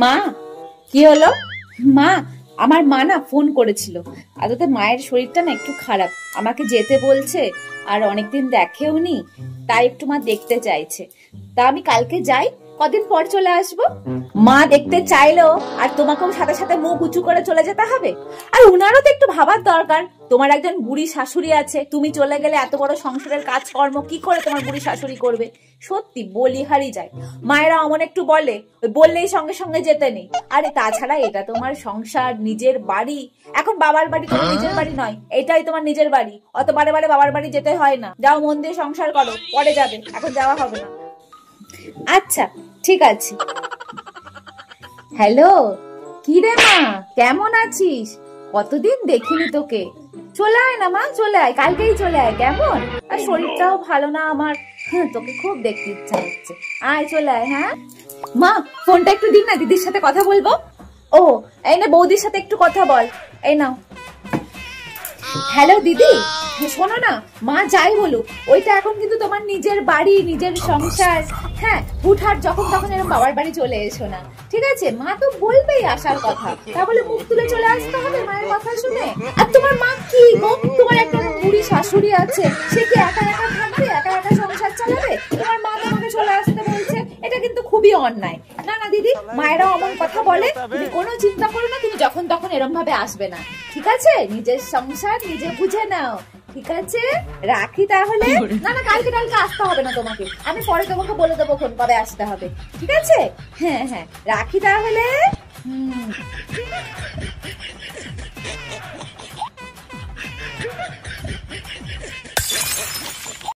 মা, কি হলো? মা, আমার মা না ফোন করেছিল। আদতে মায়ের শরীরটা না একটু খারাপ, আমাকে যেতে বলছে। আর অনেকদিন দেখেওনি, তাই একটু মা দেখতে চাইছে। তা আমি কালকে যাই, কদিন পর চলে আসবো। মা দেখতে চাইলেও আর তোমাকেও সাথে সাথে মুখ উঁচু করে চলে যেতে হবে? আর উনারও তো একটু ভাবার দরকার। তোমার একজন বুড়ি শাশুড়ি আছে, তুমি চলে গেলে এত বড় সংসারের কাজকর্ম কি করে তোমার বুড়ি শাশুড়ি করবে? সত্যি বলিহারি যায়। মায়েরা অমন একটু বলে, বললেই সঙ্গে সঙ্গে যেতে নেই। আরে তাছাড়া এটা তোমার সংসার, নিজের বাড়ি। এখন বাবার বাড়ি তোমার নিজের বাড়ি নয়, এটাই তোমার নিজের বাড়ি। অত বারে বারে বাবার বাড়ি যেতে হয় না। যাও, মন দিয়ে সংসার করো, পরে যাবে, এখন যাওয়া হবে না। আচ্ছা, ঠিক আছে। হ্যালো, কি রে মা, কেমন আছিস? কতদিন দেখিনি তোকে। চলে আয় না মা, চলে আয়, কালকেই চলে আয়। কেমন? আর শরীরটাও ভালো না আমার। হ্যাঁ, তোকে খুব দেখতে ইচ্ছা হচ্ছে। আয়, চলে আয়। হ্যাঁ মা, ফোনটা একটু দিন না, দিদির সাথে কথা বলবো। ও, এই না, বৌদির সাথে একটু কথা বল। এই নাও। হ্যালো দিদি, শোনো না, মা যাই বলুক, ওইটা এখন কিন্তু তোমার নিজের বাড়ি, নিজের সংসার। হ্যাঁ, হুটহাট যখন তখন এরকম বাবার বাড়ি চলে এসো না, ঠিক আছে? মা তো বলবেই আসার কথা, তা বলে মুখ তুলে চলে আসতে হবে মায়ের কথা শুনে? আর তোমার মা কি গো, তোমার একটা বুড়ি শাশুড়ি আছে, সে কি একা একা থাকবে, একা একা সংসার চালাবে? তোমার মা তোমাকে চলে আসতে বলছে, এটা কিন্তু খুবই অন্যায়। না না দিদি, মায়েরাও অমন কথা বলে। তুমি কোনো চিন্তা করো না, তুমি যখন তখন এরম ভাবে আসবে না, ঠিক আছে? নিজের সংসার নিজে বুঝে নাও, ঠিক আছে? রাখি তাহলে। না না, কালকে আসতে হবে না তোমাকে, আমি পরে তোমাকে বলে দেবো কোন কবে আসতে হবে, ঠিক আছে? হ্যাঁ হ্যাঁ, রাখি তাহলে।